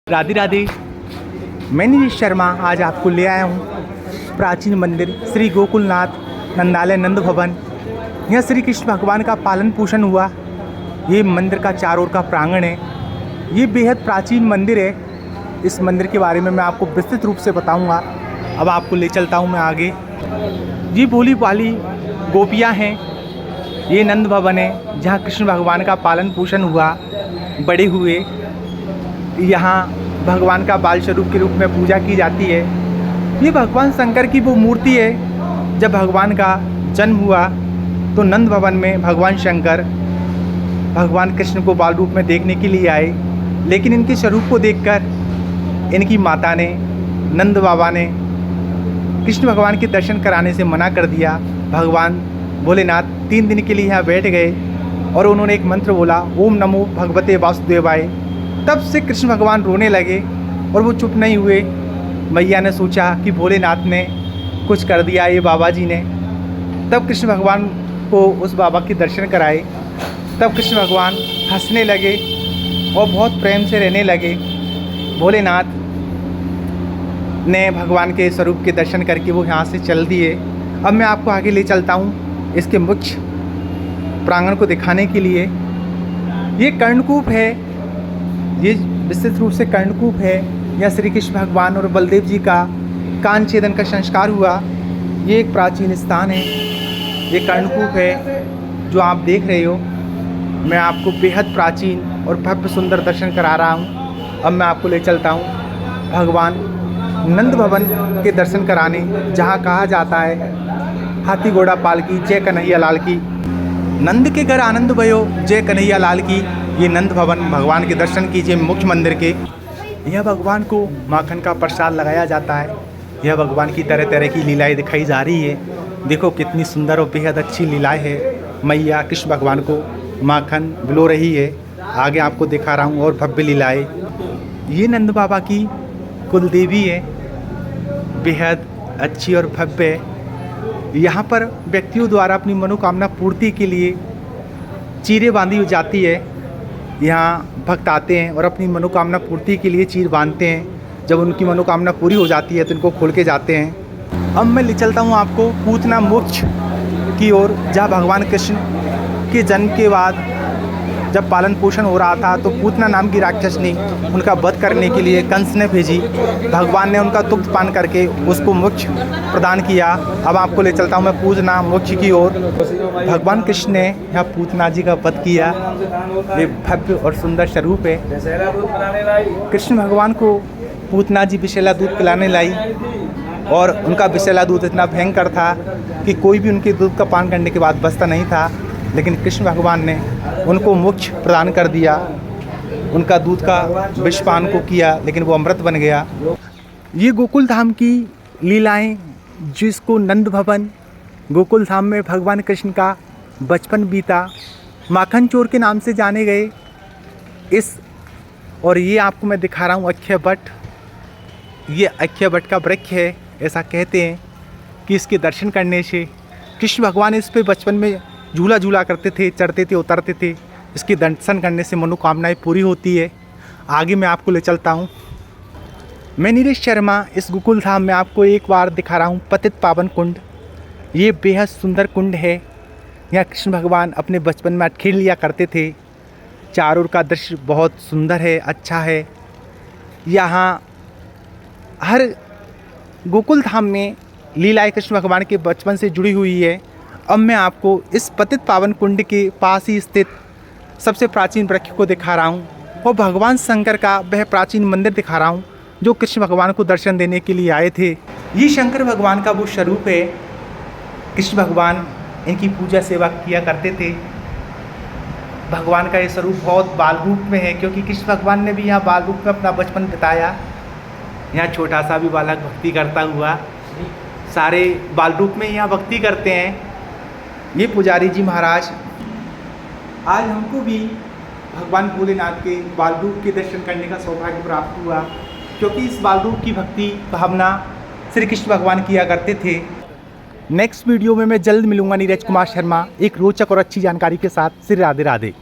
राधे राधे। मैं नीरज शर्मा आज आपको ले आया हूँ प्राचीन मंदिर श्री गोकुलनाथ नंदालय नंद भवन। यहाँ श्री कृष्ण भगवान का पालन पोषण हुआ। ये मंदिर का चारों ओर का प्रांगण है। ये बेहद प्राचीन मंदिर है। इस मंदिर के बारे में मैं आपको विस्तृत रूप से बताऊंगा। अब आपको ले चलता हूँ मैं आगे। ये भोली भाली गोपियाँ हैं। ये नंद भवन है जहाँ कृष्ण भगवान का पालन पोषण हुआ, बड़े हुए। यहाँ भगवान का बाल स्वरूप के रूप में पूजा की जाती है। ये भगवान शंकर की वो मूर्ति है। जब भगवान का जन्म हुआ तो नंद भवन में भगवान शंकर भगवान कृष्ण को बाल रूप में देखने के लिए आए, लेकिन इनके स्वरूप को देखकर इनकी माता ने, नंद बाबा ने कृष्ण भगवान के दर्शन कराने से मना कर दिया। भगवान भोलेनाथ 3 दिन के लिए यहाँ बैठ गए और उन्होंने एक मंत्र बोला, ओम नमो भगवते वासुदेवाय। तब से कृष्ण भगवान रोने लगे और वो चुप नहीं हुए। मैया ने सोचा कि भोलेनाथ ने कुछ कर दिया ये बाबा जी ने। तब कृष्ण भगवान को उस बाबा के दर्शन कराए। तब कृष्ण भगवान हंसने लगे और बहुत प्रेम से रहने लगे। भोलेनाथ ने भगवान के स्वरूप के दर्शन करके वो यहाँ से चल दिए। अब मैं आपको आगे ले चलता हूँ इसके मुख्य प्रांगण को दिखाने के लिए। ये कर्णकूप है। ये विस्तृत रूप से कर्णकूप है। यह श्री कृष्ण भगवान और बलदेव जी का कान छेदन का संस्कार हुआ। ये एक प्राचीन स्थान है। ये कर्णकूप है जो आप देख रहे हो। मैं आपको बेहद प्राचीन और भव्य सुंदर दर्शन करा रहा हूँ। अब मैं आपको ले चलता हूँ भगवान नंद भवन के दर्शन कराने, जहाँ कहा जाता है हाथी घोड़ा पालकी जय कन्हैया लाल की। नंद के घर आनंद भयो जय कन्हैया लाल की। ये नंद भवन भगवान के दर्शन कीजिए मुख्य मंदिर के। यह भगवान को माखन का प्रसाद लगाया जाता है। यह भगवान की तरह तरह की लीलाएं दिखाई जा रही है। देखो कितनी सुंदर और बेहद अच्छी लीलाएं है। मैया कृष्ण भगवान को माखन बिलो रही है। आगे आपको दिखा रहा हूँ और भव्य लीलाएं। ये नंद बाबा की कुल देवी है, बेहद अच्छी और भव्य है। यहाँ पर व्यक्तियों द्वारा अपनी मनोकामना पूर्ति के लिए चीरें बांधी जाती है। यहाँ भक्त आते हैं और अपनी मनोकामना पूर्ति के लिए चीर बांधते हैं। जब उनकी मनोकामना पूरी हो जाती है तो इनको खोल के जाते हैं। अब मैं ले चलता हूँ आपको पूतना मोक्ष की ओर, जहाँ भगवान कृष्ण के जन्म के बाद जब पालन पोषण हो रहा था तो पूतना नाम की राक्षसनी उनका वध करने के लिए कंस ने भेजी। भगवान ने उनका दुग्ध पान करके उसको मोक्ष प्रदान किया। अब आपको ले चलता हूँ मैं पूतना मोक्ष की ओर। भगवान कृष्ण ने यहाँ पूतना जी का वध किया। ये भव्य और सुंदर स्वरूप है। कृष्ण भगवान को पूतना जी विषैला दूध पिलाने लाई और उनका विषैला दूध इतना भयंकर था कि कोई भी उनके दूध का पान करने के बाद बचता नहीं था। लेकिन कृष्ण भगवान ने उनको मोक्ष प्रदान कर दिया। उनका दूध का विषपान को किया, लेकिन वो अमृत बन गया। ये गोकुल धाम की लीलाएं, जिसको नंद भवन गोकुल धाम में भगवान कृष्ण का बचपन बीता, माखन चोर के नाम से जाने गए। और ये आपको मैं दिखा रहा हूँ अक्षय वट। ये अक्षय वट का वृक्ष है। ऐसा कहते हैं कि इसके दर्शन करने से कृष्ण भगवान इस पे बचपन में झूला झूला करते थे, चढ़ते थे, उतरते थे। इसके दर्शन करने से मनोकामनाएं पूरी होती है। आगे मैं आपको ले चलता हूँ। मैं नीरज शर्मा इस गोकुल धाम में आपको एक बार दिखा रहा हूँ पतित पावन कुंड। ये बेहद सुंदर कुंड है। यहाँ कृष्ण भगवान अपने बचपन में खेल लिया करते थे। चारों ओर का दृश्य बहुत सुंदर है, अच्छा है। यहाँ हर गोकुल धाम में लीलाएं कृष्ण भगवान के बचपन से जुड़ी हुई है। अब मैं आपको इस पतित पावन कुंड के पास ही स्थित सबसे प्राचीन वृक्ष को दिखा रहा हूँ और भगवान शंकर का वह प्राचीन मंदिर दिखा रहा हूँ जो कृष्ण भगवान को दर्शन देने के लिए आए थे। ये शंकर भगवान का वो स्वरूप है। कृष्ण भगवान इनकी पूजा सेवा किया करते थे। भगवान का ये स्वरूप बहुत बाल रूप में है, क्योंकि कृष्ण भगवान ने भी यहाँ बाल रूप में अपना बचपन बिताया। यहाँ छोटा सा भी बालक भक्ति करता हुआ, सारे बाल रूप में यहाँ भक्ति करते हैं। ये पुजारी जी महाराज, आज हमको भी भगवान भोलेनाथ के बाल रूप के दर्शन करने का सौभाग्य प्राप्त हुआ, क्योंकि इस बाल रूप की भक्ति भावना श्री कृष्ण भगवान किया करते थे। नेक्स्ट वीडियो में मैं जल्द मिलूंगा नीरज कुमार शर्मा एक रोचक और अच्छी जानकारी के साथ। श्री राधे राधे।